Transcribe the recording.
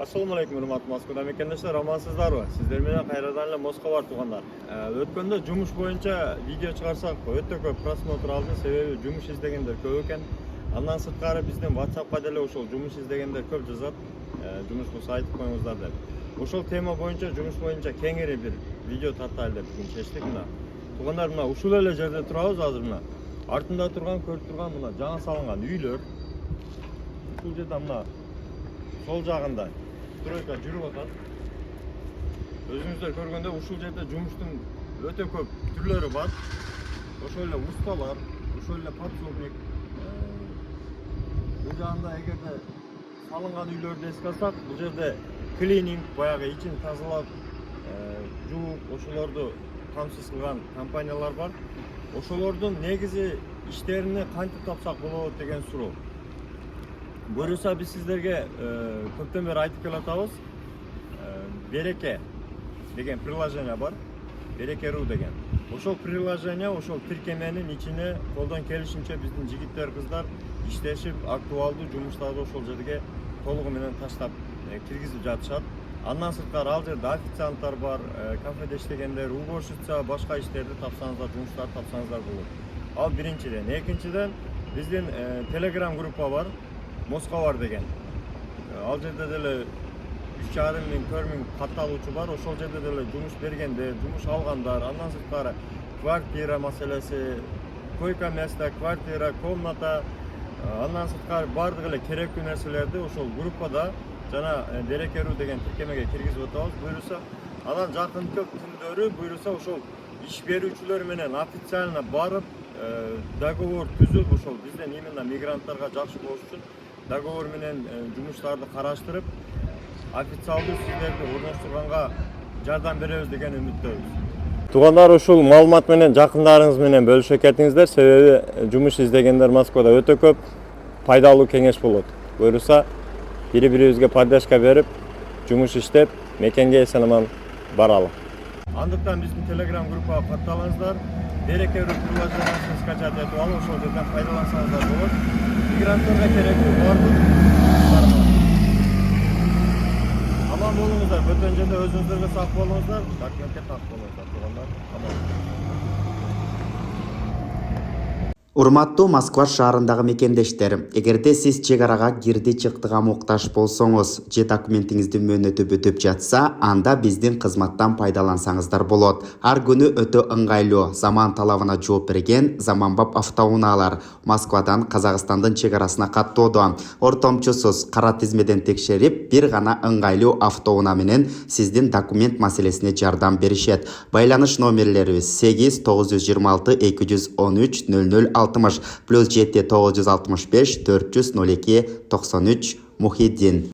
Assalamu alaikum hurmatly Moskva mekendештер, амансыздарбы? Сиздер менен кайрадан эле Москва бар туугандар. Өткөндө жумуш боюнча видео чыгарсак, өтө көп просмотр алды, себеби жумуш издегендер көп экен. Андан сырткары биздин WhatsAppка деле ошол жумуш издегендер көп жазат. Жумуш болсо айтып коюңуздар деп. Ошол тема боюнча, жумуш боюнча кеңири бир видео тартайлы деп бүгүн чечтик мына. Туугандар, мына ушул эле жерде турабыз азыр мына. Артында турган, көрүп турган мына жаңы салынган үйлөр. Ушул жерде мына сол жагында стройка жүрүп атат. Өзүңүздөр көргөндө ушул жерде жумуштун өтө көп түрлөрү бар. Ошол эле усталар, ошол эле подсобник. Бул жагында эгерде салынган үйлөрдү эске алсак, бул жерде клининг, баягы ичин тазалап, жууп, ошолорду камсыз кылган компаниялар бар. Ошолордун негизи иштерини кантип тапсак болот деген суроо. Буюрса биз сиздерге көптөн бери айтып келатабыз. Береке деген приложение бар. Береке.ру деген. Ошол приложение, ошол тиркеменин ичине колдон келишинче биздин жигиттер, кыздар иштешип, актуалдуу жумуштарды ошол жерге толугу менен таштап киргизип жатышат. Андан сырткары ал жерде официанттар бар, кафеде иштегендер, уборщица, башка иштерди тапсаңыздар, жумуштарды тапсаңыздар болот. Ал биринчиден. Экинчиден биздин Telegram группа бар. Москва бар деген. Ал жерде деле 3,5 миң, 4 миң катталуучу бар. Ошол жерде деле жумуш бергендер, жумуш алгандар, андан сырткары квартира маселеси, койка место, квартира, комната, андан сырткары бардык эле керектүү нерселерди ошол группада жана Береке.ру деген тиркемеге киргизип атабыз. Буюрса, анан жакын көп күндөрү буюрса ошол иш берүүчүлөр менен официально барып, договор түзүп, ошол бизден именно мигранттарга жакшы болуш үчүн договор менен жумуштарды караштырып, официалдуу сиздерди орноштурганга жардам беребиз деген үмүттөбүз. Туугандар, ушул маалымат менен жакындарыңыз менен бөлүшө кетиңиздер, себеби жумуш издегендер Москвада өтө көп, пайдалуу кеңеш болот. Буюрса, бири-бирибизге поддержка берип, жумуш иштеп, мекенге эсен-аман баралы. Андыктан биздин Telegram группага катталыңыздар. Береке.ру приложениесин скачать этип алып, ошол жерден пайдалансаңыздар болот. Мигранттарга керектүү бардык аман болуңуздар. Бөтөн жерде өзүңүздөргө сак болуңуздар, документке так болуңуздар, туугандар. Аман. Урматтуу Москва шаарындагы мекендештер, эгерде сиз чек арага кирди чыктыга муктаж болсоңуз, же документиңиздин мөөнөтү бүтүп жатса, анда биздин кызматтан пайдалансаңыздар болот. Ар күнү өтө ыңгайлуу, заман талабына жооп берген заманбап автоунаалар Москвадан Казакстандын чек арасына каттоодо. Ортомчусуз кара тизмеден текшерип, бир гана ыңгайлуу автоунаа менен сиздин документ маселесине жардам беришет. Байланыш номерлерибиз 8 926 213 00 +7 965 402 93 Мухиддин.